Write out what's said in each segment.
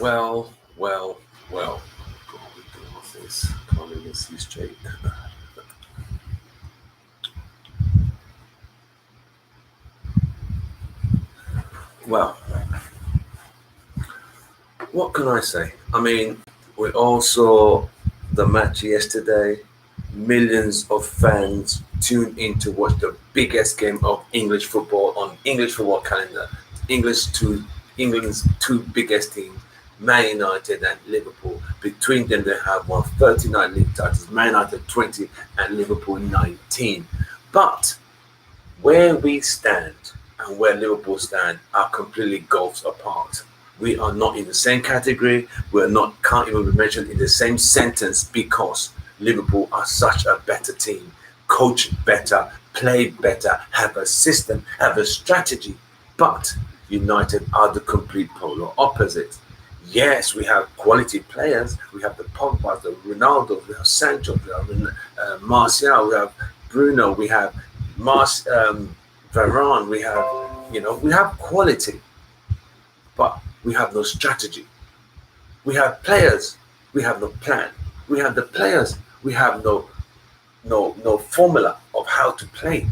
Well, well, well. God, we do all this. Can't even see straight. Well, what can I say? I mean, we all saw the match yesterday. Millions of fans tuned in to watch the biggest game of English football on English football calendar. English two England's two biggest teams, Man United and Liverpool. Between them, they have won 39 league titles. Man United 20 and Liverpool 19. But where we stand and where Liverpool stand are completely gulfs apart. We are not in the same category. We're not can't even be mentioned in the same sentence because Liverpool are such a better team, coach better, play better, have a system, have a strategy. But United are the complete polar opposite. Yes, we have quality players. We have the Pogba, the Ronaldo, we have Sancho, we have Martial, we have Bruno, we have Mars, Varane, we have, we have quality, but we have no strategy. We have players, we have no plan. We have the players, we have no formula of how to play.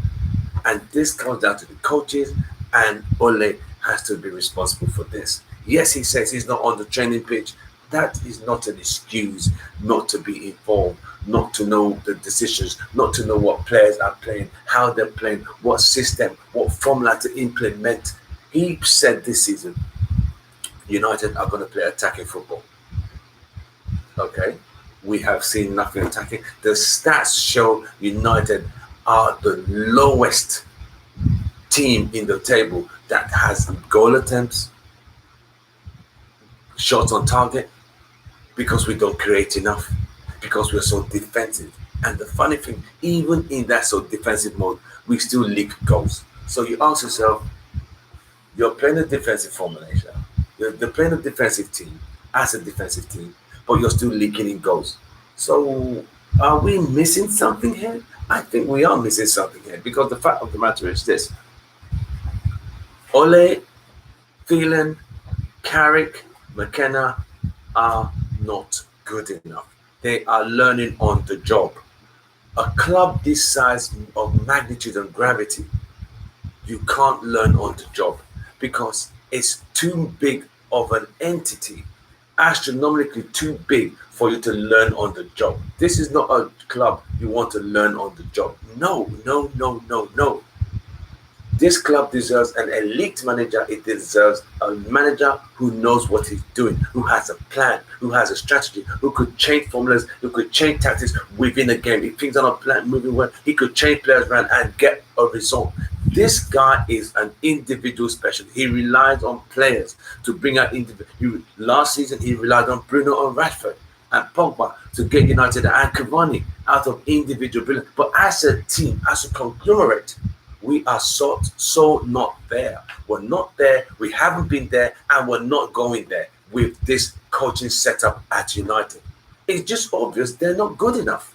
And this comes down to the coaches, and Ole has to be responsible for this. Yes, he says he's not on the training pitch. That is not an excuse not to be informed, not to know the decisions, not to know what players are playing, how they're playing, what system, what formula to implement. He said this season, United are going to play attacking football. Okay, we have seen nothing attacking. The stats show United are the lowest team in the table that has goal attempts, shots on target, because we don't create enough, because we're so defensive. And the funny thing, even in that so defensive mode, we still leak goals. So you ask yourself, you're playing a defensive formulation, you're playing a defensive team as a defensive team, but you're still leaking in goals. So are we missing something here? I think we are missing something here because the fact of the matter is this: Ole, Phelan, Carrick, McKenna are not good enough. They are learning on the job. A club this size of magnitude and gravity, you can't learn on the job because it's too big of an entity, astronomically too big for you to learn on the job. This is not a club you want to learn on the job. No, no, no, no, no. This club deserves an elite manager. It deserves a manager who knows what he's doing, who has a plan, who has a strategy, who could change formulas, who could change tactics within a game. If things are not planned, moving well, he could change players around and get a result. This guy is an individual specialist. He relies on players to bring out individual. Last season, he relied on Bruno and Rashford and Pogba to get United and Cavani out of individual brilliance. But as a team, as a conglomerate, we are so not there. We're not there. We haven't been there, and we're not going there with this coaching setup at United. It's just obvious they're not good enough.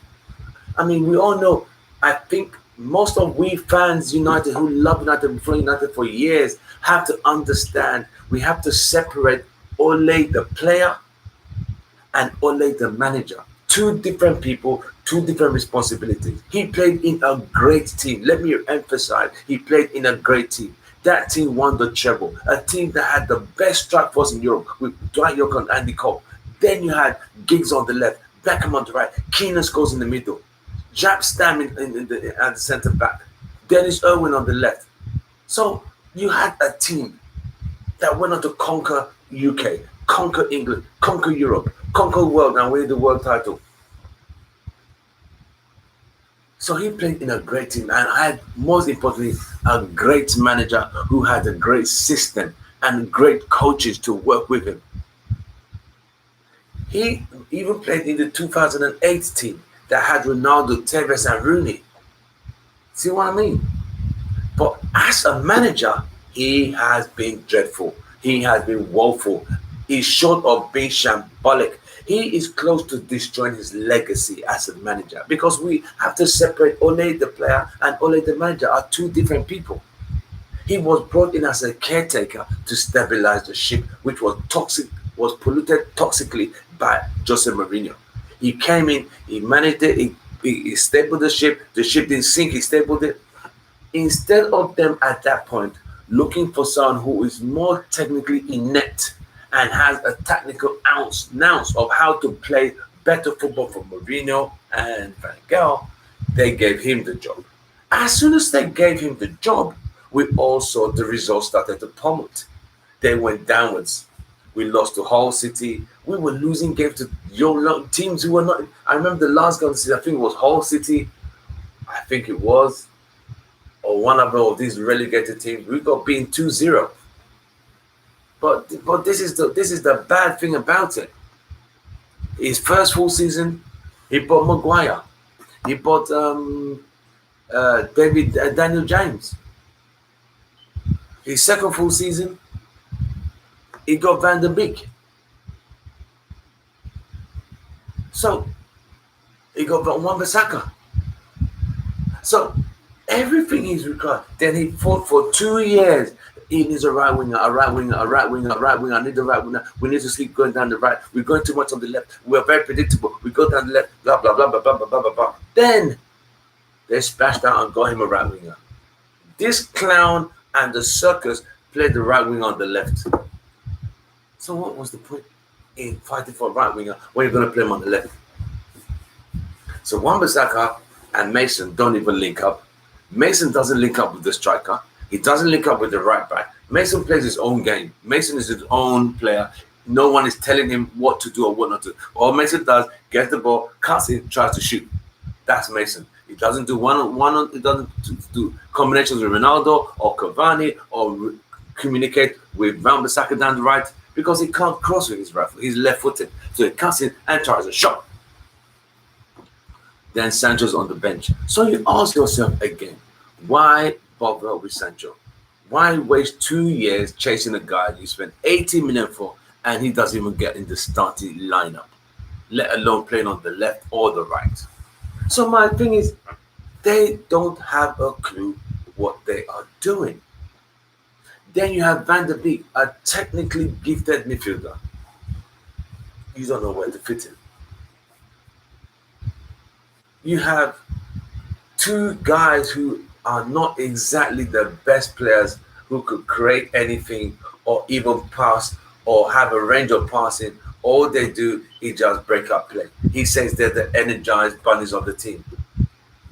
I mean, we all know. I think most of we fans United who love United, follow United for years, have to understand we have to separate Ole the player and Ole the manager. Two different people, two different responsibilities. He played in a great team. Let me emphasize, he played in a great team. That team won the treble. A team that had the best strike force in Europe with Dwight York and Andy Cole. Then you had Giggs on the left, Beckham on the right, Keenan scores in the middle, Jack Stam at the centre back, Dennis Irwin on the left. So you had a team that went on to conquer UK, conquer England, conquer Europe, conquer the world, and win the world title. So he played in a great team and had, most importantly, a great manager who had a great system and great coaches to work with him. He even played in the 2008 team that had Ronaldo, Tevez, and Rooney. See what I mean? But as a manager, he has been dreadful. He has been woeful. He's short of being shambolic. He is close to destroying his legacy as a manager because we have to separate Ole the player and Ole the manager are two different people. He was brought in as a caretaker to stabilize the ship, which was toxic was polluted toxically by Jose Mourinho. He came in, he managed it, he stabled the ship didn't sink, he stabled it. Instead of them at that point looking for someone who is more technically inept and has a technical ounce of how to play better football from Mourinho and Van Gaal, they gave him the job. As soon as they gave him the job, we all saw the results started to plummet. They went downwards. We lost to Hull City. We were losing games to young teams who were not. I remember the last game, I think it was Hull City. I think it was. Or one of these relegated teams. We got beaten 2-0. But this is the bad thing about it. His first full season, he bought Maguire. He bought Daniel James. His second full season, he got Van der Beek. So he got Wan-Bissaka. So everything is required. Then he fought for 2 years. He needs a right winger, a right winger, a right winger, a right winger. I need a right winger. We need to keep going down the right. We're going too much on the left. We're very predictable. We go down the left, blah, blah, blah, blah, blah, blah, blah, blah. Then they splashed out and got him a right winger. This clown and the circus played the right winger on the left. So what was the point in fighting for a right winger when you're going to play him on the left? So Wan-Bissaka and Mason don't even link up. Mason doesn't link up with the striker. He doesn't link up with the right back. Mason plays his own game. Mason is his own player. No one is telling him what to do or what not to. All Mason does, gets the ball, cuts it, tries to shoot. That's Mason. He doesn't do one-on-one. He doesn't do combinations with Ronaldo or Cavani or communicate with Wan-Bissaka down the right because he can't cross with his right foot. He's left-footed. So he cuts it and tries a shot. Then Sancho's on the bench. So you ask yourself again, why bother with Sancho? Why waste 2 years chasing a guy you spent 80 million for and he doesn't even get in the starting lineup, let alone playing on the left or the right? So my thing is, they don't have a clue what they are doing. Then you have Van der Beek, a technically gifted midfielder. You don't know where to fit him. You have two guys who are not exactly the best players who could create anything or even pass or have a range of passing. All they do is just break up play. He says they're the energized bunnies of the team.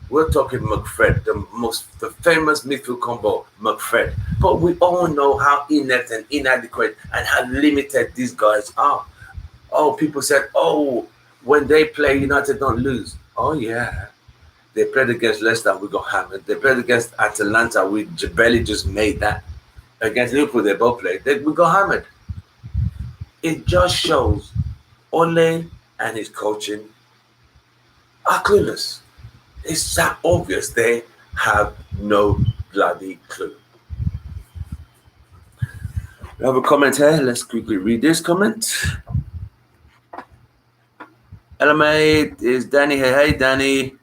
We're talking McFred, the famous midfield combo, McFred. But we all know how inept and inadequate and how limited these guys are. Oh, people said, when they play, United don't lose. Oh, yeah. They played against Leicester, we got hammered. They played against Atalanta, we barely just made that. Against Liverpool, they both played. We got hammered. It just shows Ole and his coaching are clueless. It's that obvious. They have no bloody clue. We have a comment here. Let's quickly read this comment. Hello, mate. It's Danny here. Hey, Danny.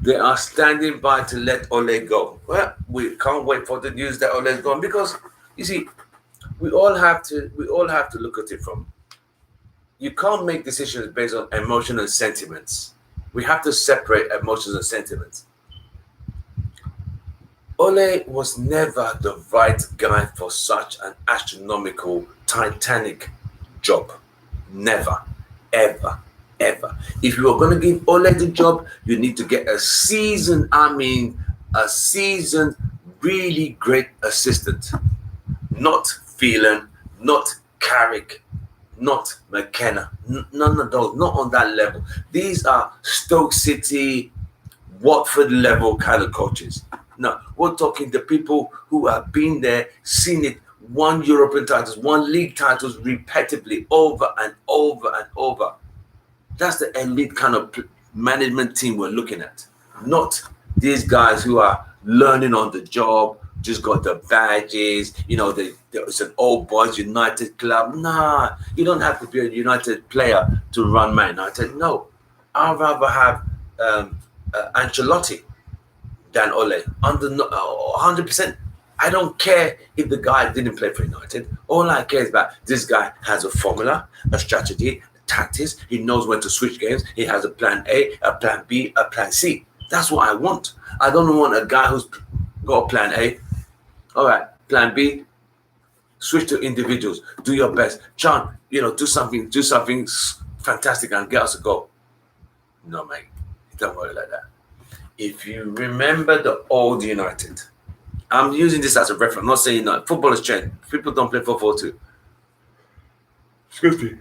They are standing by to let Ole go. Well, we can't wait for the news that Ole's gone because, you see, we all have to look at it from. You can't make decisions based on emotion and sentiments. We have to separate emotions and sentiments. Ole was never the right guy for such an astronomical, titanic job. Never, ever, ever. If you are going to give Ole the job, you need to get a seasoned, really great assistant. Not Phelan, not Carrick, not McKenna. None of those, not on that level. These are Stoke City, Watford level kind of coaches. No, we're talking the people who have been there, seen it, won European titles, won league titles repetitively over and over and over. That's the elite kind of management team we're looking at. Not these guys who are learning on the job, just got the badges, it's an old boys United club. Nah, you don't have to be a United player to run Man United. No, I'd rather have Ancelotti than Ole. 100%. I don't care if the guy didn't play for United. All I care is about this guy has a formula, a strategy, tactics. He knows when to switch games. He has a plan A, a plan B, a plan C. That's what I want. I don't want a guy who's got a plan A. All right, plan B. Switch to individuals. Do your best. Chan, do something fantastic and get us a goal. No, mate. It don't work like that. If you remember the old United, I'm using this as a reference. I'm not saying that football has changed. People don't play 4-4-2. Excuse me.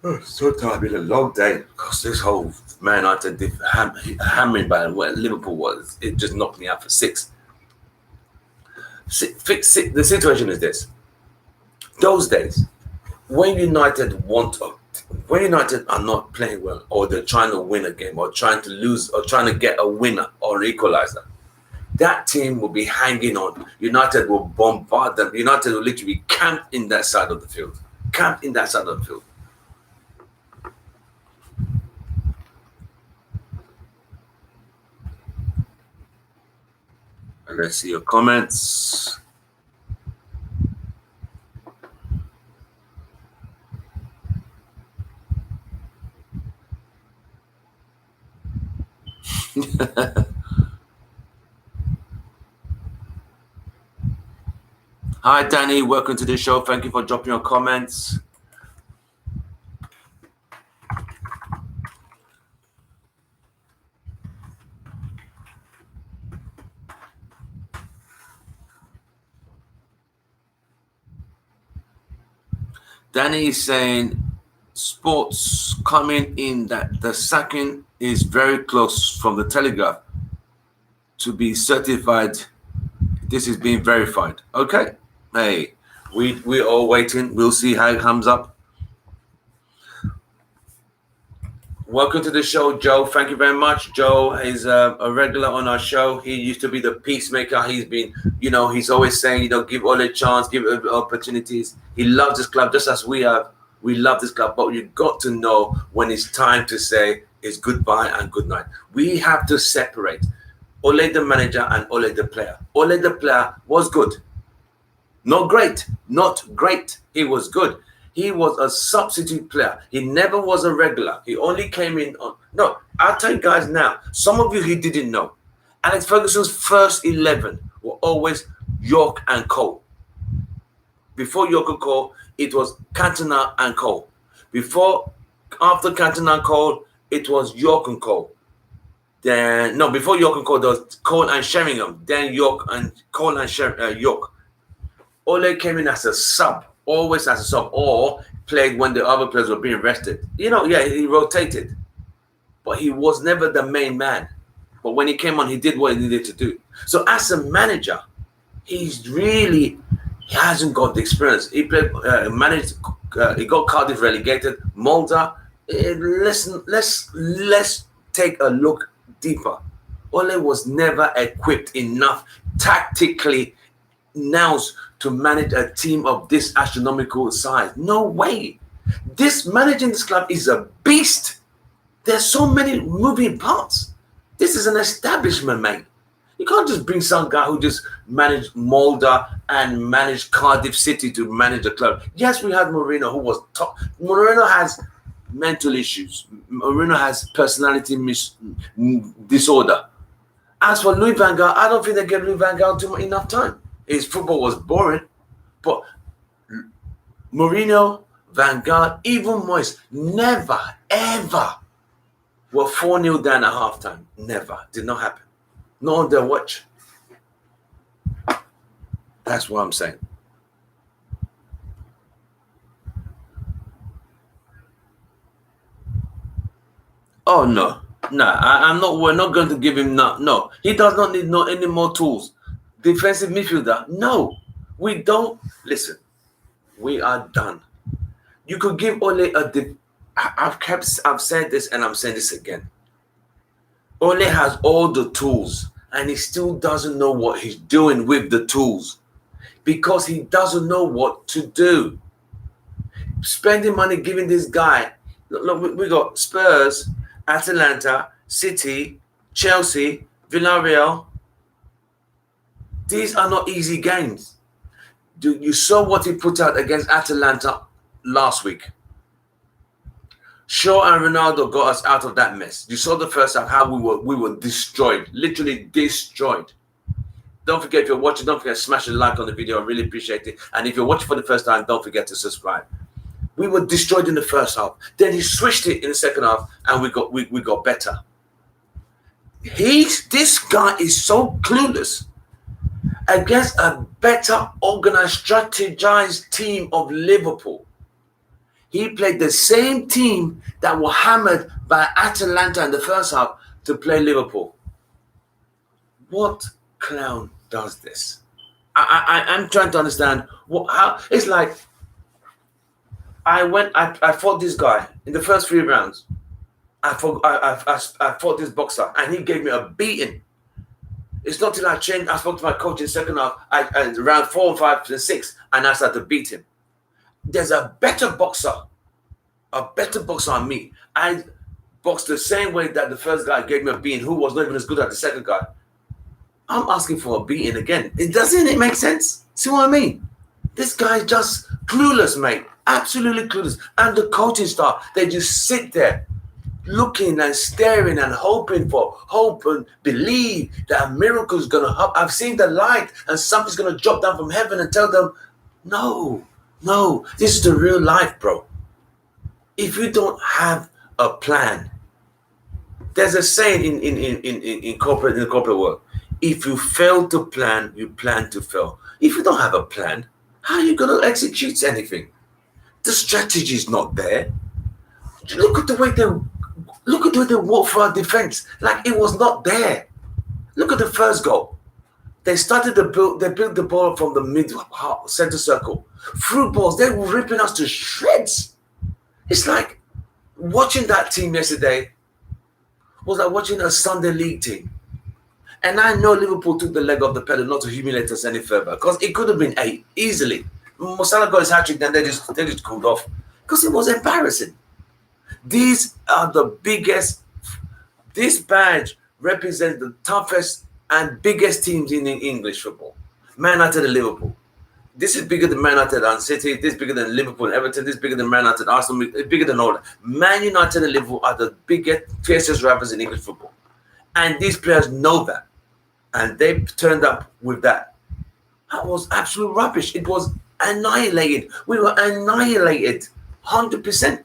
Oh, so tired. It's been a long day because this whole Man United hammering by what Liverpool was. It just knocked me out for 6. The situation is this. Those days, when United are not playing well, or they're trying to win a game, or trying to lose, or trying to get a winner or an equalizer, that team will be hanging on. United will bombard them. United will literally camp in that side of the field. And let's see your comments. Hi, Danny. Welcome to the show. Thank you for dropping your comments. Danny is saying sports coming in that the sacking is very close from the Telegraph to be certified. This is being verified. Okay. Hey, we're all waiting. We'll see how it comes up. Welcome to the show, Joe. Thank you very much. Joe is a regular on our show. He used to be the peacemaker. He's been, he's always saying, give all a chance, give opportunities. He loves this club just as we have. We love this club, but you've got to know when it's time to say it's goodbye and good night. We have to separate Ole the manager and Ole the player. Ole the player was good. Not great. He was good. He was a substitute player. He never was a regular. He only came in on... No, I'll tell you guys now. Some of you he didn't know. Alex Ferguson's first 11 were always York and Cole. Before York and Cole, it was Cantona and Cole. After Cantona and Cole, it was York and Cole. Before York and Cole, there was Cole and Sheringham. Then York and Cole and York. Ole came in as a sub. Always as a sub, or played when the other players were being rested. He rotated. But he was never the main man. But when he came on, he did what he needed to do. So as a manager, he hasn't got the experience. He played, he got Cardiff relegated. Mulder, let's take a look deeper. Ole was never equipped enough tactically now to manage a team of this astronomical size. No way. Managing this club is a beast. There's so many moving parts. This is an establishment, mate. You can't just bring some guy who just managed Mulder and managed Cardiff City to manage the club. Yes, we had Mourinho, who was top. Mourinho has mental issues. Mourinho has personality disorder. As for Louis van Gaal, I don't think they gave Louis van Gaal enough time. His football was boring, but Mourinho, Van Gaal, even Moyes, never, ever were 4-0 down at halftime. Never. Did not happen. Not on their watch. That's what I'm saying. Oh, no. I'm not. We're not going to give him no. He does not need any more tools. Defensive midfielder? No, we don't. Listen, we are done. You could give Ole I've said this and I'm saying this again. Ole has all the tools and he still doesn't know what he's doing with the tools because he doesn't know what to do. Spending money giving this guy. Look, we got Spurs, Atalanta, City, Chelsea, Villarreal, these are not easy games. You saw what he put out against Atalanta last week. Shaw and Ronaldo got us out of that mess. You saw the first half, how we were destroyed, literally destroyed. Don't forget, if you're watching, don't forget to smash a like on the video. I really appreciate it. And if you're watching for the first time, don't forget to subscribe. We were destroyed in the first half. Then he switched it in the second half, and we got better. This guy is so clueless against a better organized, strategized team of Liverpool. He played the same team that were hammered by Atalanta in the first half to play Liverpool. What clown does this? I'm trying to understand how it's like. I fought this guy in the first 3 rounds. I fought this boxer, and he gave me a beating. It's not till I changed. I spoke to my coach in the second half, round 4 and 5 and 6, and I started to beat him. There's a better boxer than me. I boxed the same way that the first guy gave me a beating, who was not even as good as the second guy. I'm asking for a beating again. Doesn't it make sense? See what I mean? This guy's just clueless, mate. Absolutely clueless. And the coaching staff, they just sit there looking and staring and hoping for hope and believe that a miracle is going to happen. I've seen the light and something's going to drop down from heaven and tell them, no, this is the real life, bro. If you don't have a plan, there's a saying in corporate world. If you fail to plan, you plan to fail. If you don't have a plan, how are you going to execute anything? The strategy is not there. Look at the way they walk for our defense, like it was not there. Look at the first goal. They started to build. They built the ball from the mid center circle. Through balls, they were ripping us to shreds. It's like watching that team yesterday was like watching a Sunday league team. And I know Liverpool took the leg off the pedal not to humiliate us any further, because it could have been 8 easily. Mo Salah got his hat-trick, then they just cooled off because it was embarrassing. These are the biggest. This badge represents the toughest and biggest teams in English football. Man United and Liverpool. This is bigger than Man United and City. This is bigger than Liverpool and Everton. This is bigger than Man United, Arsenal. It's bigger than all that. Man United and Liverpool are the biggest, fiercest rivals in English football. And these players know that. And they turned up with that. That was absolute rubbish. It was annihilated. We were annihilated. 100%.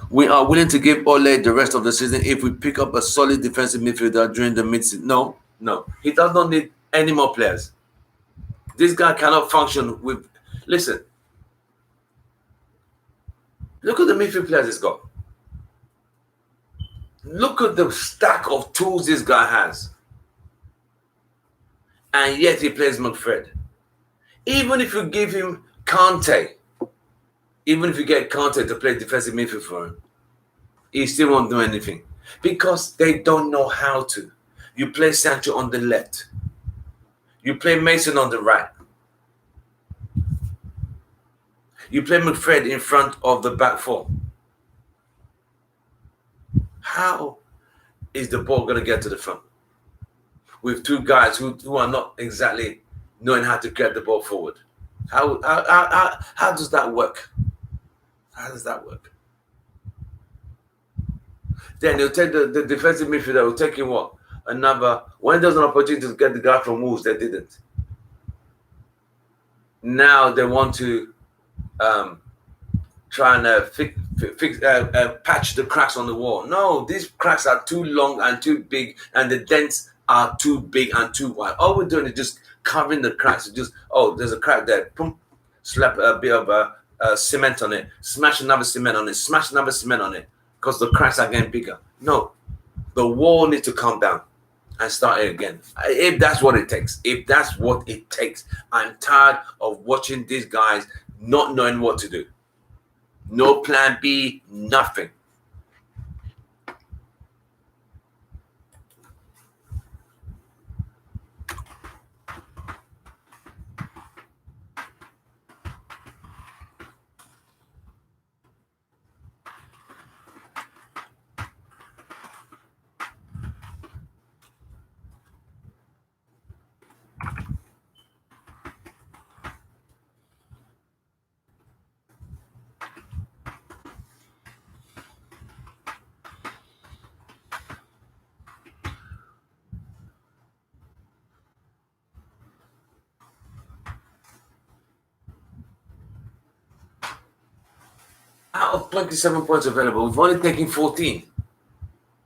We are willing to give Ole the rest of the season if we pick up a solid defensive midfielder during the mid-season. No. He does not need any more players. This guy cannot function with... Listen. Look at the midfield players he's got. Look at the stack of tools this guy has. And yet he plays Manutd. Even if you give him Kante, even if you get Kante to play defensive midfield for him, he still won't do anything. Because they don't know how to. You play Sancho on the left. You play Mason on the right. You play Manutd in front of the back four. How is the ball going to get to the front with two guys who are not exactly knowing how to get the ball forward? How does that work? How does that work? Then he'll take the defensive midfielder, will take him what? When there's an opportunity to get the guy from Wolves, they didn't. Now they want to try and patch the cracks on the wall. No, these cracks are too long and too big, and the dents are too big and too wide. All we're doing is just covering the cracks. There's a crack there. Boom, slap a bit of cement on it, smash another cement on it, smash another cement on it, because the cracks are getting bigger. No, the wall needs to come down and start it again. If that's what it takes. I'm tired of watching these guys not knowing what to do. No plan B, nothing. out of 27 points available, we've only taken 14.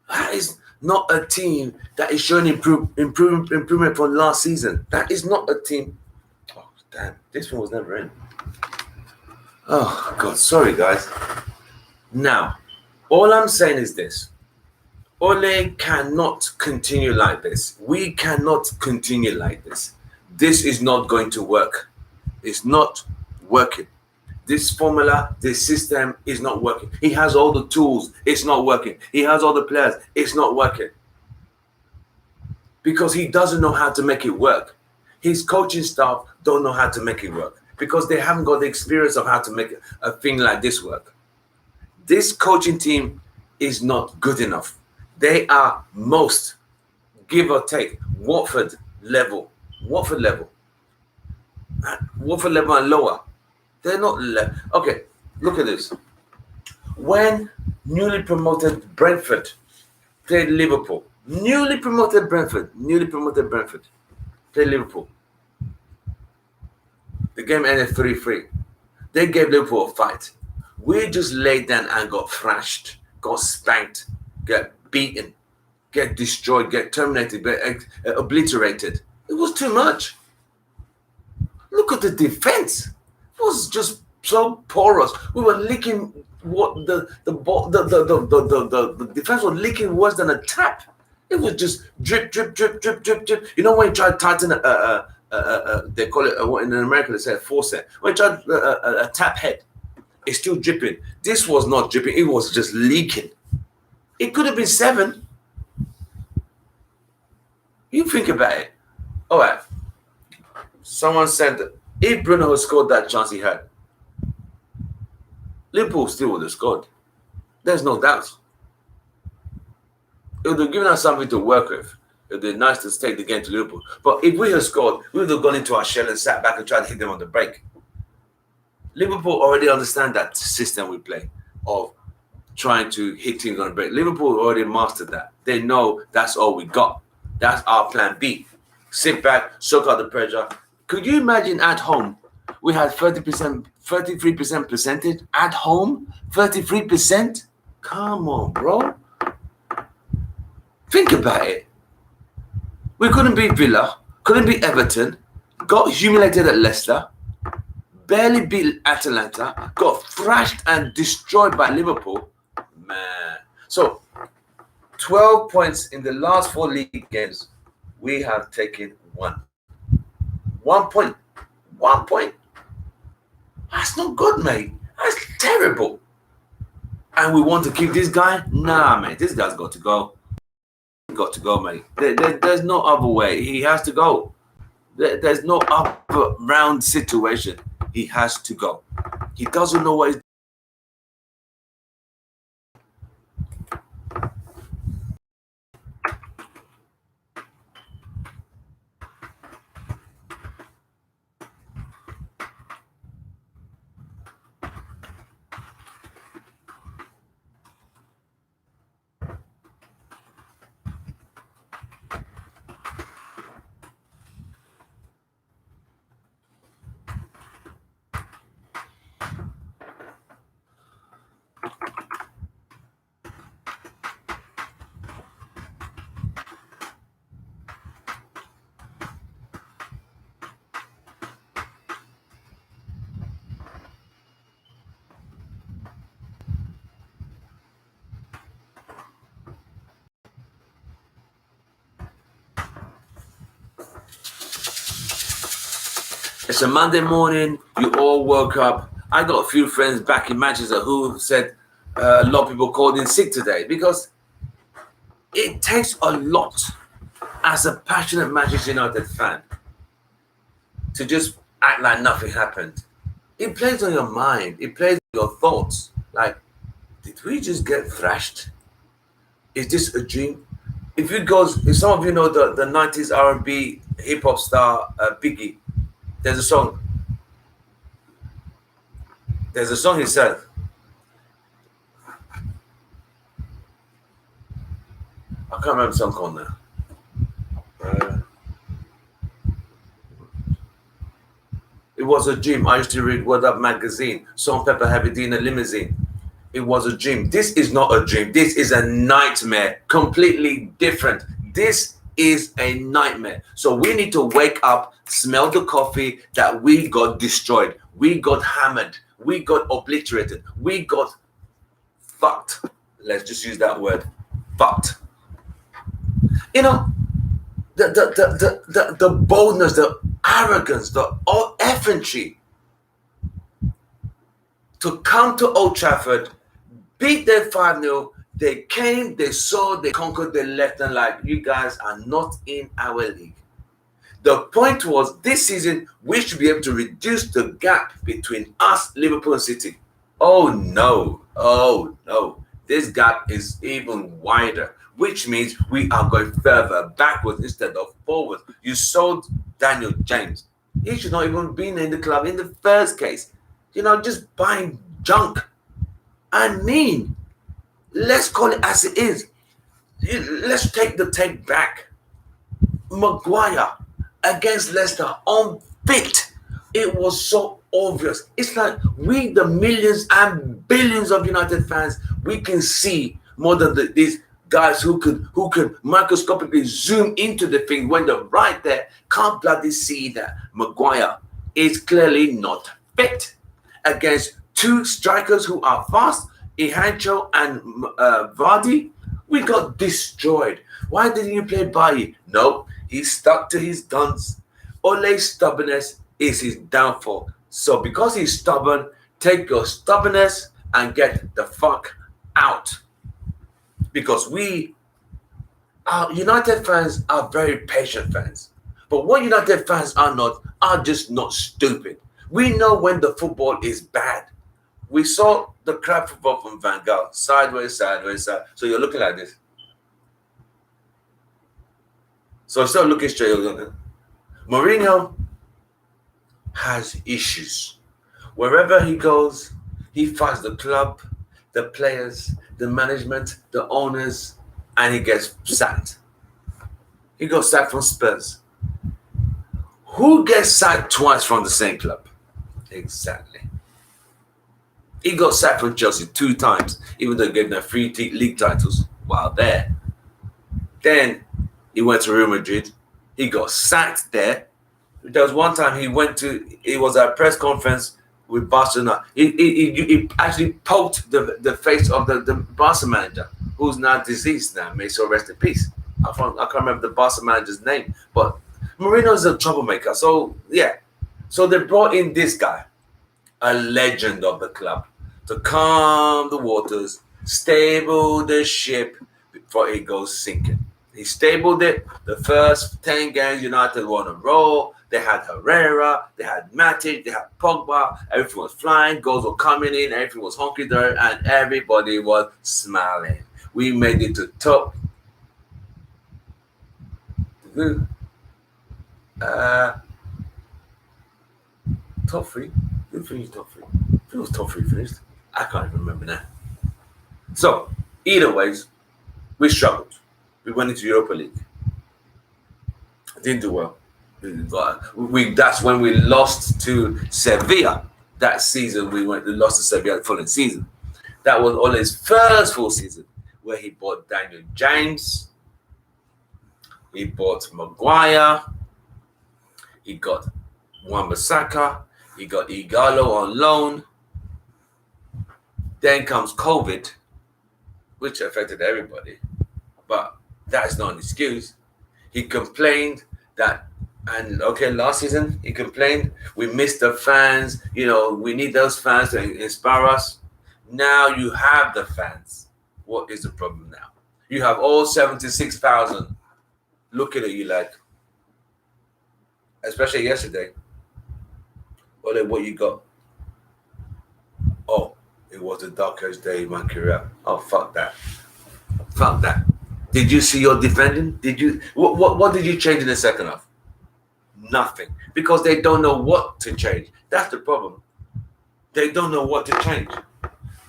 That is not a team that is showing improvement from last season. That is not a team. Oh, damn. This one was never in. Oh, God. Sorry, guys. Now, all I'm saying is this. Ole cannot continue like this. We cannot continue like this. This is not going to work. It's not working. This formula, this system is not working. He has all the tools. It's not working. He has all the players. It's not working. Because he doesn't know how to make it work. His coaching staff don't know how to make it work. Because they haven't got the experience of how to make a thing like this work. This coaching team is not good enough. They are most, give or take, Watford level and lower. They're not okay. Look at this. When newly promoted Brentford played Liverpool, newly promoted Brentford played Liverpool. The game ended 3-3. They gave Liverpool a fight. We just laid down and got thrashed, got spanked, got beaten, get destroyed, get terminated, get obliterated. It was too much. Look at the defense. It was just so porous. We were leaking. What the defense was leaking worse than a tap. It was just drip, drip, drip, drip, drip, drip. You know when you try to tighten they call it in America they say a faucet. When you try a tap head, it's still dripping. This was not dripping. It was just leaking. It could have been 7. You think about it. All right. Someone said that if Bruno had scored that chance he had, Liverpool still would have scored. There's no doubt. It would have given us something to work with. It would be nice to take the game to Liverpool. But if we had scored, we would have gone into our shell and sat back and tried to hit them on the break. Liverpool already understand that system we play of trying to hit teams on the break. Liverpool already mastered that. They know that's all we got. That's our plan B. Sit back, soak out the pressure. Could you imagine at home, we had 33% percentage at home? 33%? Come on, bro. Think about it. We couldn't beat Villa, couldn't beat Everton, got humiliated at Leicester, barely beat Atalanta, got thrashed and destroyed by Liverpool. Man. So, 12 points in the last 4 league games. We have taken 1. 1 point. 1 point. That's not good, mate. That's terrible. And we want to keep this guy? Nah, mate. This guy's got to go. Got to go, mate. There's no other way. He has to go. There's no other round situation. He has to go. He doesn't know what he's. It's a Monday morning. You all woke up. I got a few friends back in Manchester who said a lot of people called in sick today because it takes a lot as a passionate Manchester United fan to just act like nothing happened. It plays on your mind. It plays on your thoughts. Like, did we just get thrashed? Is this a dream? If some of you know the 90s R&B hip hop star Biggie, there's a song he said. I can't remember the song called now. It was a dream. I used to read Word Up magazine, Salt Pepper Heavy D in a limousine. it was a dream. This is not a dream. This is a nightmare. Completely different. This is a nightmare. So we need to wake up, smell the coffee that we got destroyed. We got hammered. We got obliterated. We got fucked. Let's just use that word. Fucked. You know, the boldness, the arrogance, the effrontery to come to Old Trafford, beat them 5-0. They came, they saw, they conquered, they left, and like, you guys are not in our league. The point was, this season, we should be able to reduce the gap between us, Liverpool, and City. Oh no. This gap is even wider, which means we are going further backwards instead of forwards. You sold Daniel James. He should not even been in the club in the first case. Just buying junk. I mean, let's call it as it is. Let's take the take back. Maguire against Leicester, unfit. It was so obvious. It's like we, the millions and billions of United fans, we can see more than these guys who can microscopically zoom into the thing when they're right there, can't bloody see that Maguire is clearly not fit against two strikers who are fast, Iheanacho and Vardy. We got destroyed. Why didn't you play Bailly? No, he stuck to his guns. Ole's stubbornness is his downfall. So because he's stubborn, take your stubbornness and get the fuck out. Because United fans are very patient fans. But what United fans are just not stupid. We know when the football is bad. We saw the crap football from Van Gaal, sideways. So you're looking like this. So instead of looking straight, you're looking. Mourinho has issues. Wherever he goes, he fights the club, the players, the management, the owners, and he gets sacked. He got sacked from Spurs. Who gets sacked twice from the same club? Exactly. He got sacked from Chelsea 2 times, even though he gave them 3 league titles while there. Then he went to Real Madrid. He got sacked there. There was one time he was at a press conference with Barcelona. He actually poked the face of the Barca manager, who's now deceased now. May so rest in peace. I can't remember the Barca manager's name, but Mourinho is a troublemaker. So yeah, so they brought in this guy, a legend of the club, to calm the waters, stable the ship before it goes sinking. He stabled it. The first 10 games, United won a roll. They had Herrera, they had Matic, they had Pogba. Everything was flying, goals were coming in, everything was honky-dory, and everybody was smiling. We made it to top. Top 3? Who finished top 3? Who was top 3 finished? I can't even remember now. So, either ways, we struggled. We went into Europa League. Didn't do well. That's when we lost to Sevilla that season. We lost to Sevilla the following season. That was Ole's first full season, where he bought Daniel James, he bought Maguire, he got Wan-Bissaka, he got Igalo on loan. Then comes COVID, which affected everybody, but that's not an excuse. He complained that. And okay, last season he complained we missed the fans. We need those fans to inspire us. Now you have the fans. What is the problem now? You have all 76,000 looking at you like, especially yesterday. What you got? Oh, it was the darkest day in my career. Oh, fuck that. Fuck that. Did you see your defending? Did you? What did you change in the second half? Nothing, because they don't know what to change. That's the problem. They don't know what to change.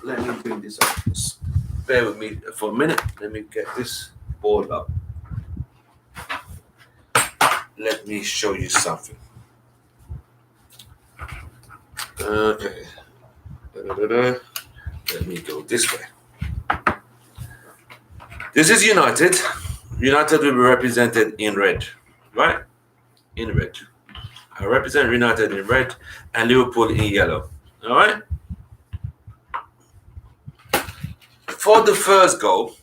Let me bring this up. Just bear with me for a minute. Let me get this board up. Let me show you something. Okay. Let Let me go this way. This is United. United will be represented in red, right? In red. I represent United in red and Liverpool in yellow. All right? For the first goal,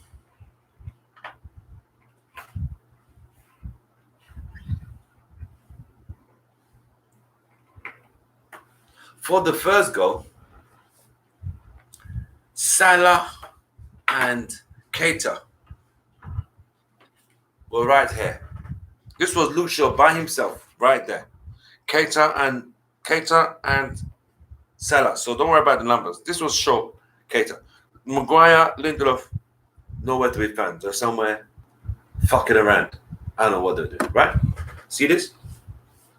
Salah and Keita were right here. This was Luke Shaw by himself, right there. Keita and Salah. So don't worry about the numbers. This was Shaw, Keita. Maguire, Lindelof, nowhere to be found. They're somewhere fucking around. I don't know what they're doing, right? See this?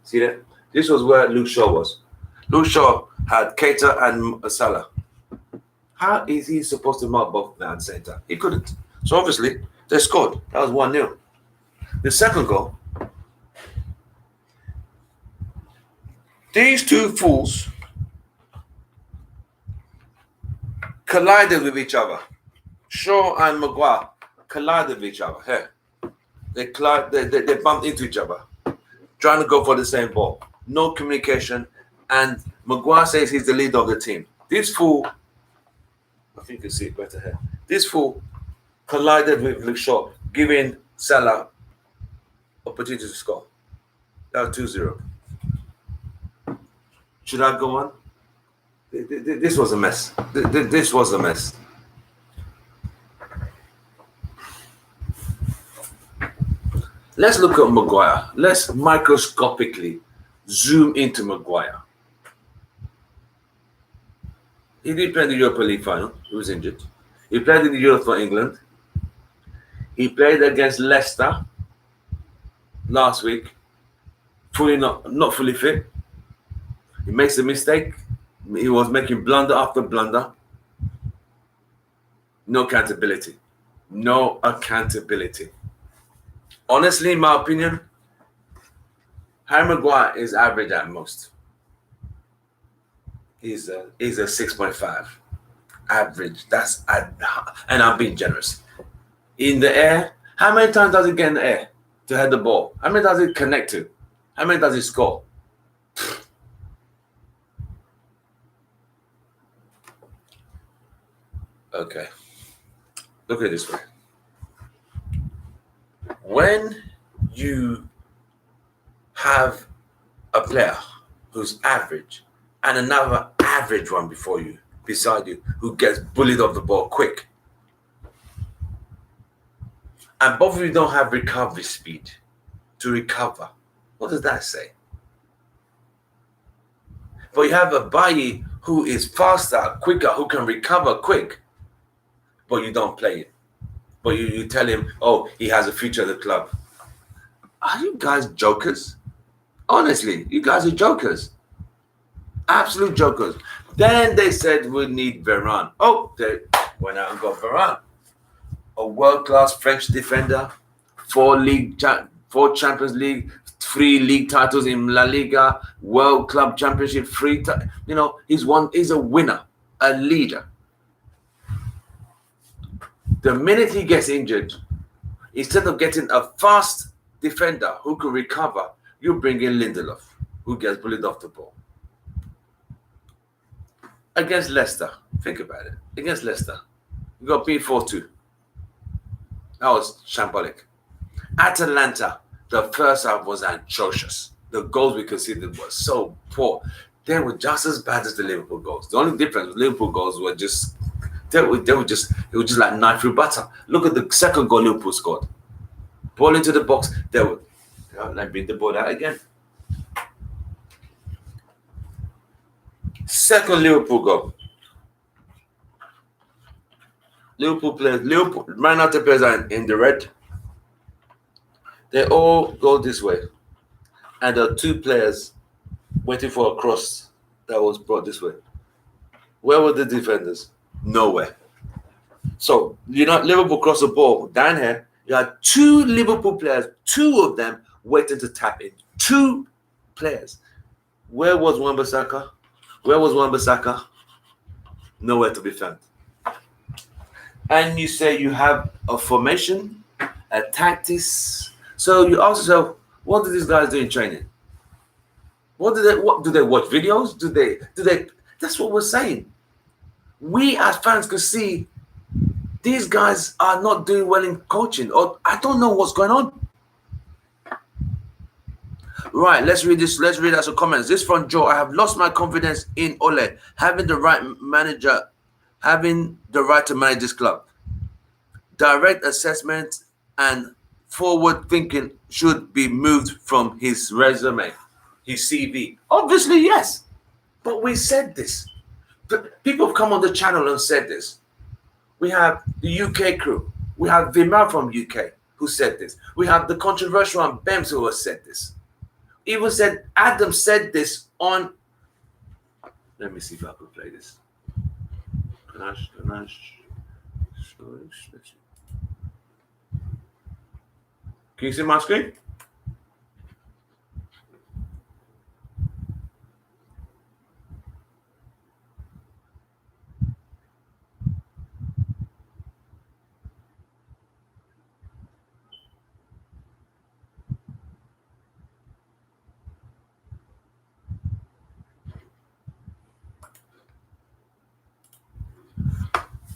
See that? This was where Luke Shaw was. Luke Shaw had Keita and Salah. How is he supposed to mark both at the same time? He couldn't. So obviously, they scored. That was 1-0. The second goal, these two fools collided with each other. Shaw and Maguire collided with each other. Here. They bumped into each other, trying to go for the same ball. No communication. And Maguire says he's the leader of the team. This fool, I think you can see it better here. This fool collided with Luke Shaw, giving Salah opportunity to score. That was 2-0. Should I go on? This was a mess. This was a mess. Let's look at Maguire. Let's microscopically zoom into Maguire. He did play in the Europa League final. He was injured. He played in the Euro for England. He played against Leicester last week. Not fully fit. He makes a mistake. He was making blunder after blunder. No accountability. No accountability. Honestly, in my opinion, Harry Maguire is average at most. He's a 6.5. Average. And I'm being generous. In the air, how many times does he get in the air to head the ball? How many does he connect to? How many does he score? Okay. Look at it this way. When you have a player who's average and another average one beside you, who gets bullied off the ball quick, and both of you don't have recovery speed to recover, what does that say? But you have a Bailly who is faster, quicker, who can recover quick, but you don't play it. But you tell him, oh, he has a future at the club. Are you guys jokers? Honestly, you guys are jokers. Absolute jokers. Then they said we need Varane. Oh, they went out and got Varane. A world-class French defender, 4 Champions League, 3 league titles in La Liga, World Club Championship, 3 he's a winner, a leader. The minute he gets injured, instead of getting a fast defender who can recover, you bring in Lindelof, who gets bullied off the ball. Against Leicester, think about it. Against Leicester, you got beat 4-2. That was shambolic. Atalanta, the first half was atrocious. The goals we conceded were so poor. They were just as bad as the Liverpool goals. The only difference with Liverpool goals were just it was just like knife through butter. Look at the second goal Liverpool scored. Ball into the box. Let beat the ball out again. Second Liverpool goal. Manutd players are in the red. They all go this way. And there are 2 players waiting for a cross that was brought this way. Where were the defenders? Nowhere. So, Liverpool crossed the ball down here. You had 2 Liverpool players, 2 of them waiting to tap in. 2 players. Where was Wan-Bissaka? Nowhere to be found. and you say you have a formation, a tactics. So you ask yourself, what do these guys do in training? What do they watch videos? Do they that's what we're saying. We as fans could see these guys are not doing well in coaching, or I don't know what's going on. Right, let's read this. Let's read out some comments. This from Joe. I have lost my confidence in Ole having the right manager, having the right to manage this club. Direct assessment and forward thinking should be moved from his resume, his CV. Obviously, yes. But we said this. People have come on the channel and said this. We have the UK crew. We have Vimar from UK who said this. We have the controversial one, Bems, who has said this. Even said Adam said this on. Let me see if I can play this. Can you see my screen?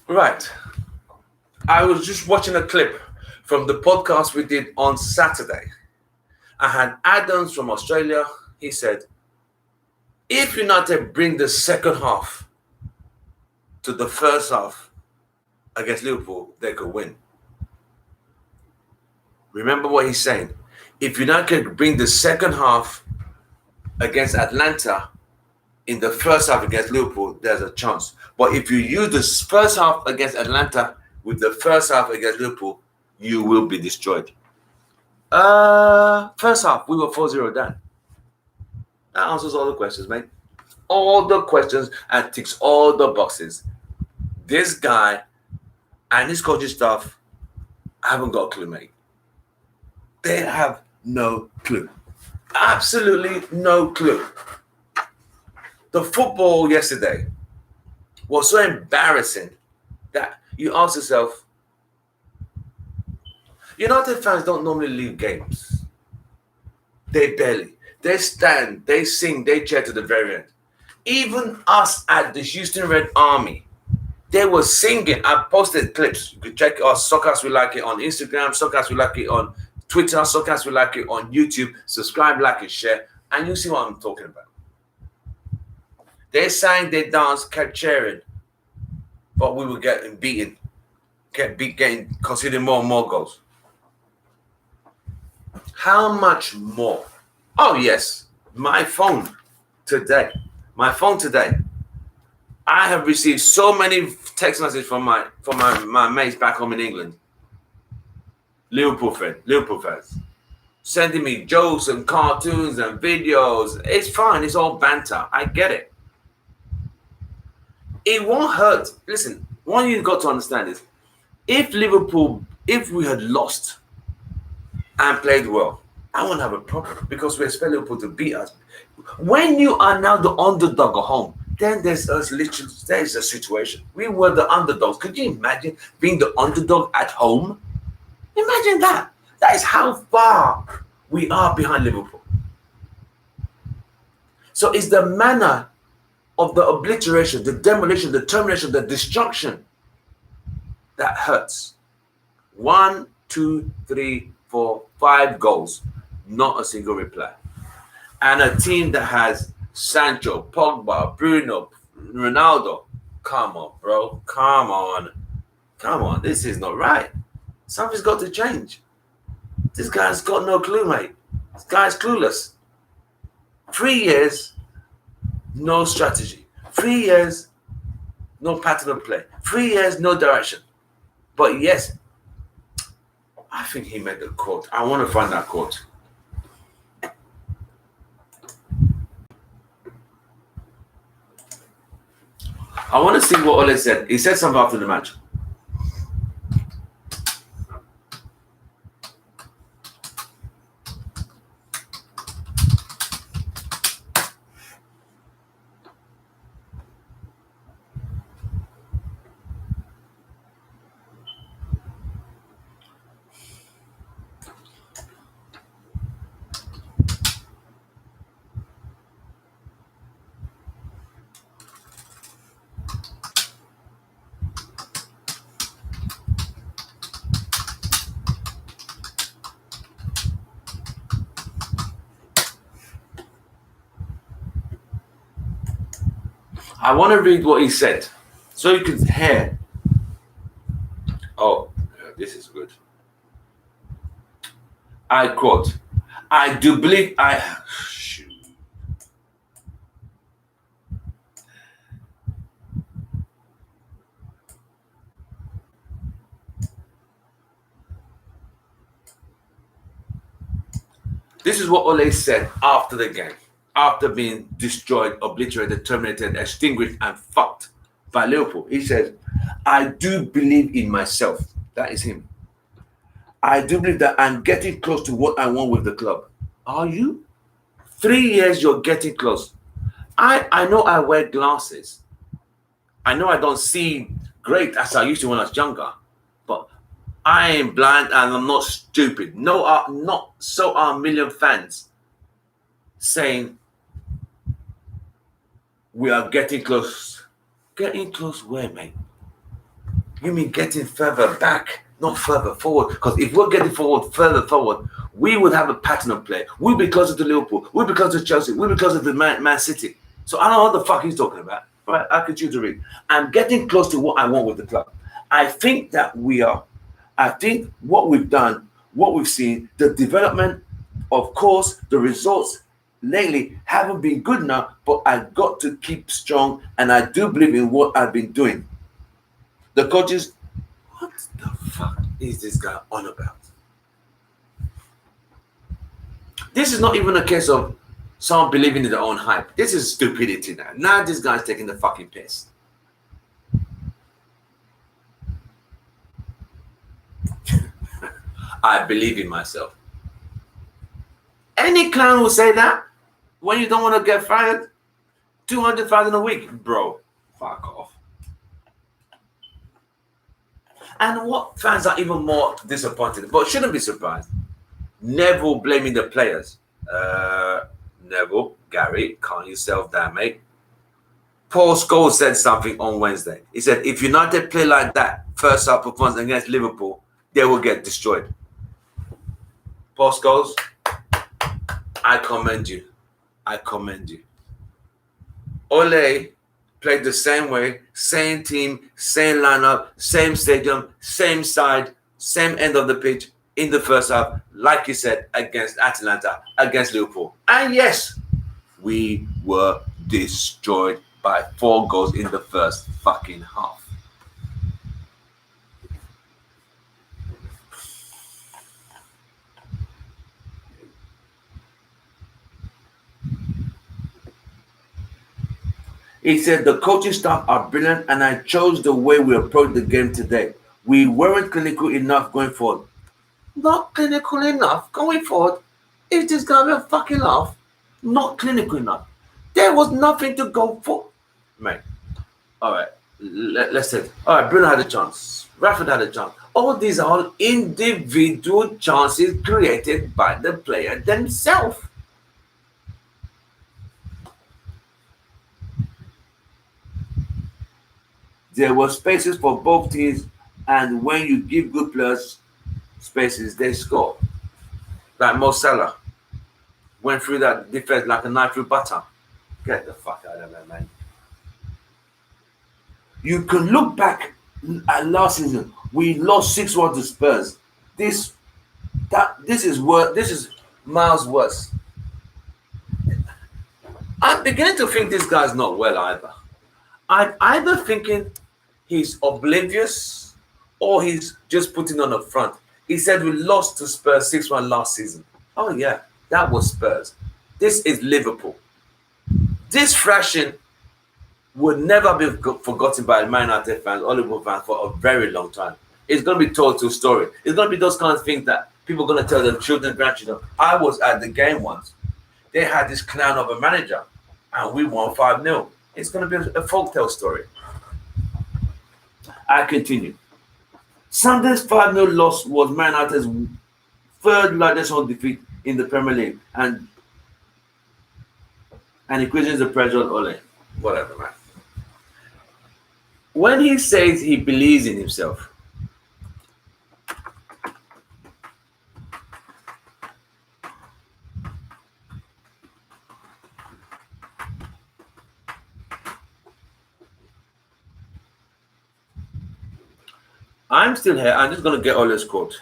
Right. I was just watching a clip from the podcast we did on Saturday. I had Adams from Australia. He said, if United bring the second half to the first half against Liverpool, they could win. Remember what he's saying. If United bring the second half against Atlanta in the first half against Liverpool, there's a chance. But if you use the first half against Atlanta with the first half against Liverpool, you will be destroyed. First half, we were 4-0 down. That answers all the questions, mate. All the questions and ticks all the boxes. This guy and his coaching staff haven't got a clue, mate. They have no clue. Absolutely no clue. The football yesterday was so embarrassing that you ask yourself, United fans don't normally leave games. They barely. They stand, they sing, they cheer to the very end. Even us at the Houston Red Army, they were singing. I posted clips. You could check us, Soccer We Like It on Instagram, Soccer We Like It on Twitter, Soccer We Like It on YouTube. Subscribe, like, and share, and you see what I'm talking about. They sang, they danced, kept cheering, but we were getting beaten, getting conceding more and more goals. How much more? Oh yes, my phone today. I have received so many text messages from my mates back home in England. Liverpool fans, sending me jokes and cartoons and videos. It's fine. It's all banter. I get it. It won't hurt. Listen, one you've got to understand is, if we had lost and played well, I won't have a problem because we expect Liverpool to beat us. When you are now the underdog at home, then there's a situation. We were the underdogs. Could you imagine being the underdog at home? Imagine that. That is how far we are behind Liverpool. So it's the manner of the obliteration, the demolition, the termination, the destruction that hurts. 1, 2, 3, 4, 5 goals, not a single reply. And a team that has Sancho, Pogba, Bruno, Ronaldo. Come on, bro. Come on. This is not right. Something's got to change. This guy's got no clue, mate. This guy's clueless. 3 years, no strategy. 3 years, no pattern of play. 3 years, no direction. But yes, I think he made a quote. I want to find that quote. I want to see what Ole said. He said something after the match. I want to read what he said so you can hear. Oh, this is good. I quote, I do believe I. Shoot. This is what Ole said after the game, after being destroyed, obliterated, terminated, extinguished, and fucked by Liverpool. He says, I do believe in myself. That is him. I do believe that I'm getting close to what I want with the club. Are you? 3 years, you're getting close. I know I wear glasses. I know I don't see great as I used to when I was younger, but I ain't blind and I'm not stupid. No, not so are a million fans saying we are getting close. Getting close where, mate? You mean getting further back, not further forward? Because if we're getting further forward, we would have a pattern of play. We'll be closer to Liverpool. We'll be closer to Chelsea. We'll be closer to Man City. So I don't know what the fuck he's talking about. Right? I could choose to read. I'm getting close to what I want with the club. I think that we are. I think what we've done, what we've seen, the development, of course, the results lately haven't been good enough, but I've got to keep strong and I do believe in what I've been doing. The coaches, what the fuck is this guy on about? This is not even a case of someone believing in their own hype. This is stupidity now. Now this guy's taking the fucking piss. I believe in myself. Any clown will say that when you don't want to get fired. 200,000 a week, bro. Fuck off. And what fans are even more disappointed, but shouldn't be surprised. Neville blaming the players. Neville, Gary, calm yourself down, mate. Paul Scholes said something on Wednesday. He said, if United play like that first half performance against Liverpool, they will get destroyed. Paul Scholes, I commend you. I commend you. Ole played the same way, same team, same lineup, same stadium, same side, same end of the pitch in the first half, like you said, against Atalanta, against Liverpool. And yes, we were destroyed by 4 goals in the first fucking half. He said, the coaching staff are brilliant and I chose the way we approached the game today. We weren't clinical enough going forward. Not clinical enough going forward? Is this going to be a fucking laugh? Not clinical enough. There was nothing to go for. Mate, all right, let's say, all right, Bruno had a chance. Rashford had a chance. All these are all individual chances created by the player themselves. There were spaces for both teams, and when you give good players spaces, they score. Like Mo Salah went through that defense like a knife through butter. Get the fuck out of there, man. You can look back at last season. We lost 6-1 to Spurs. This is worse. This is miles worse. I'm beginning to think this guy's not well either. I'm either thinking he's oblivious or he's just putting on a front. He said we lost to Spurs 6-1 last season. Oh yeah, that was Spurs. This is Liverpool. This thrashing will never be forgotten by Man United fans or Liverpool fans for a very long time. It's going to be told to a story. It's going to be those kinds of things that people are going to tell their children and grandchildren. I was at the game once. They had this clown of a manager and we won 5-0. It's going to be a folktale story. I continue. Sunday's 5-0 loss was Man United's third largest home defeat in the Premier League and increases the pressure on Ole. Whatever, man. When he says he believes in himself, I'm still here. I'm just gonna get Ole's quote.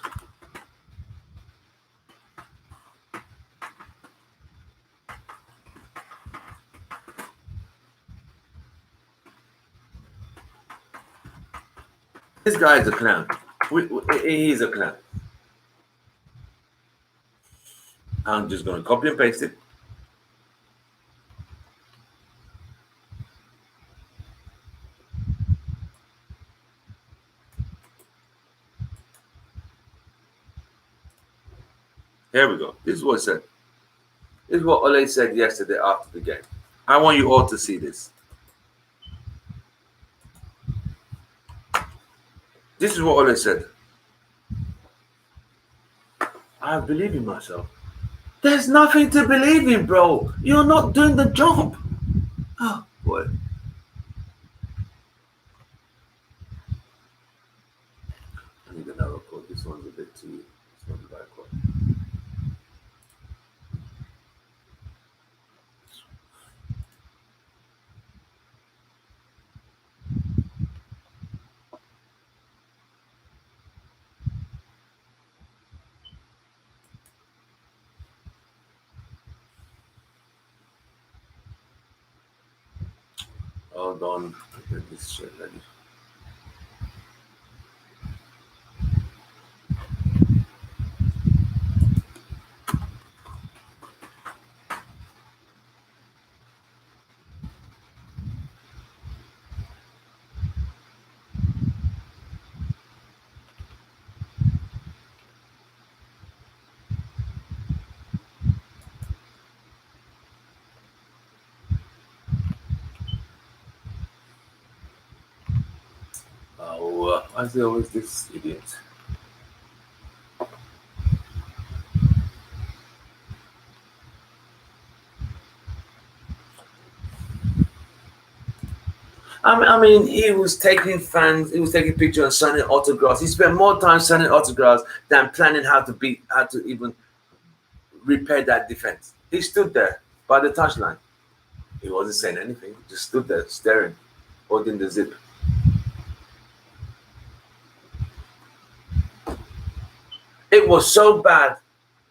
This guy is a clown. He's a clown. I'm just gonna copy and paste it. Here we go. This is what it said. This is what Ole said yesterday after the game. I want you all to see this. This is what Ole said. I believe in myself. There's nothing to believe in, bro. You're not doing the job. Oh, boy. I need another quote. This one's a bit too. It's not the right quote. Hold on. Get this shit ready. Oh, why is there always this idiot? I mean, he was taking fans, he was taking pictures and signing autographs. He spent more time signing autographs than planning how to even repair that defense. He stood there by the touchline. He wasn't saying anything. He just stood there staring, holding the zip. It was so bad.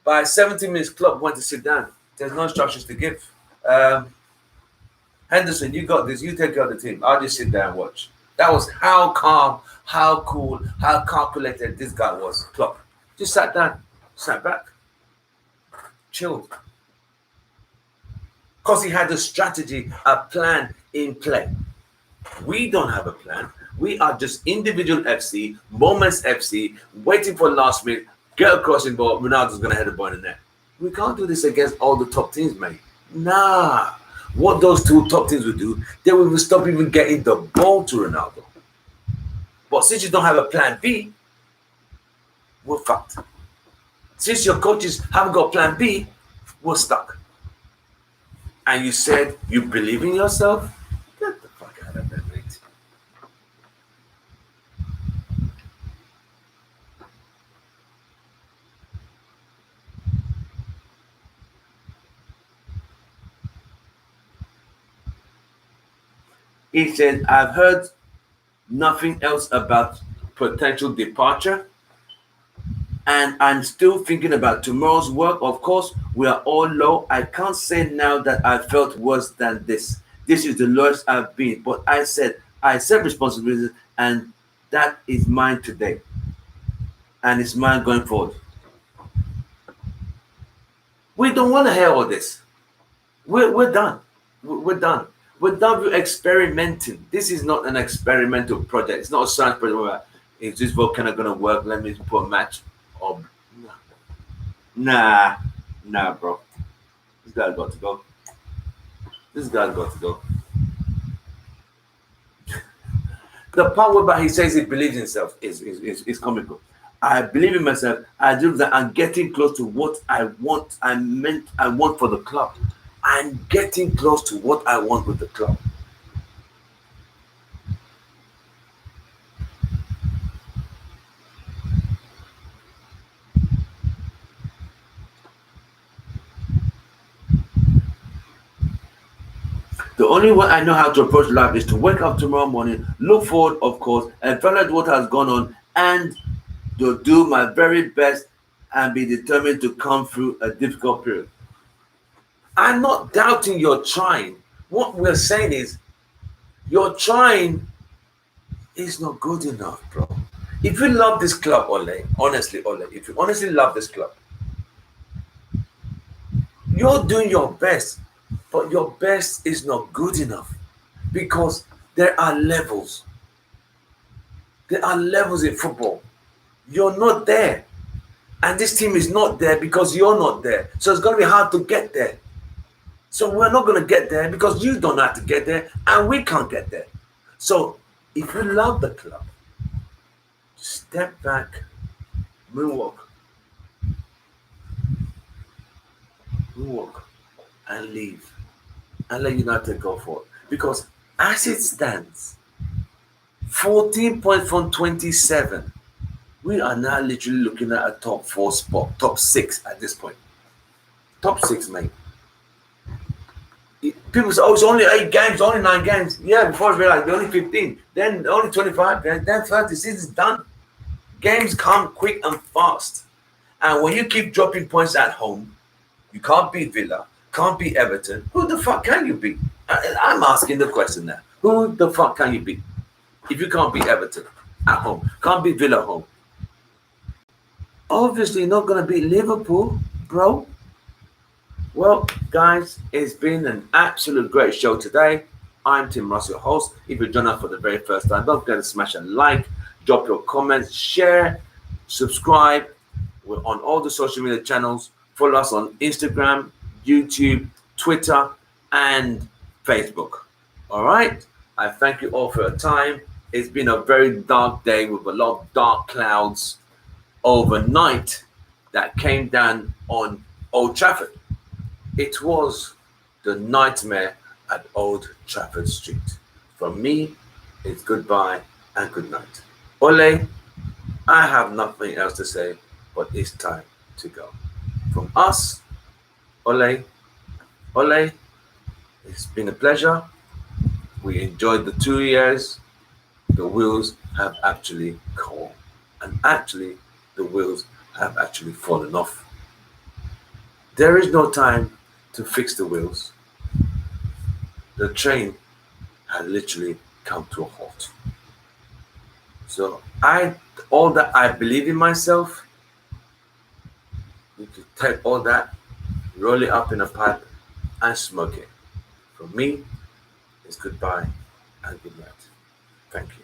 By 70 minutes, club went to sit down. There's no instructions to give. Henderson, you got this. You take care of the team. I'll just sit there and watch. That was how calm, how cool, how calculated this guy was. Klopp just sat down, sat back, chilled. Because he had a strategy, a plan in play. We don't have a plan. We are just individual FC, moments FC, waiting for last minute, get a crossing ball, Ronaldo's going to head a ball in the net. We can't do this against all the top teams, mate. Nah. What those two top teams would do, they will stop even getting the ball to Ronaldo. But since you don't have a plan B, we're fucked. Since your coaches haven't got plan B, we're stuck. And you said you believe in yourself? Get the fuck out of there, mate. He said, I've heard nothing else about potential departure. And I'm still thinking about tomorrow's work. Of course, we are all low. I can't say now that I felt worse than this. This is the lowest I've been. But I said responsibilities, and that is mine today. And it's mine going forward. We don't want to hear all this. We're done. We're done. We're done with experimenting. This is not an experimental project. It's not a science project where is this volcano going to work? Let me put a match. Oh, nah, bro. This guy's got to go. This guy's got to go. The part whereby he says he believes in himself is comical. I believe in myself. I do that. I'm getting close to what I want. I want for the club. I'm getting close to what I want with the club. The only way I know how to approach life is to wake up tomorrow morning, look forward, of course, evaluate what has gone on, and to do my very best and be determined to come through a difficult period. I'm not doubting your trying. What we're saying is your trying is not good enough, bro. If you love this club, Ole, if you honestly love this club, you're doing your best, but your best is not good enough because there are levels. There are levels in football. You're not there. And this team is not there because you're not there. So it's going to be hard to get there. So we're not going to get there because you don't have to get there and we can't get there. So if you love the club, step back, moonwalk, moonwalk, and leave. And let United go for it. Because as it stands, 14 points from 27, we are now literally looking at a top 4 spot, top 6 at this point. Top 6, mate. People say, oh, it's only 8 games, only 9 games. Yeah, before we realized only 15, then only 25, then 30, season's done. Games come quick and fast. And when you keep dropping points at home, you can't beat Villa, can't beat Everton. Who the fuck can you beat? I'm asking the question now. Who the fuck can you beat? If you can't beat Everton at home, can't beat Villa at home. Obviously not going to beat Liverpool, bro. Well, guys, it's been an absolute great show today. I'm Tim Ross, your host. If you join us for the very first time, don't forget to smash a like, drop your comments, share, subscribe. We're on all the social media channels. Follow us on Instagram, YouTube, Twitter, and Facebook. All right? I thank you all for your time. It's been a very dark day with a lot of dark clouds overnight that came down on Old Trafford. It was the nightmare at Old Trafford Street. From me, it's goodbye and good night. Ole, I have nothing else to say, but it's time to go. From us, Ole, it's been a pleasure. We enjoyed the 2 years. The wheels have actually gone. And actually, the wheels have actually fallen off. There is no time to fix the wheels. The train had literally come to a halt. So all that I believe in myself, you could take all that, roll it up in a pipe, and smoke it. For me, it's goodbye and good night. Thank you.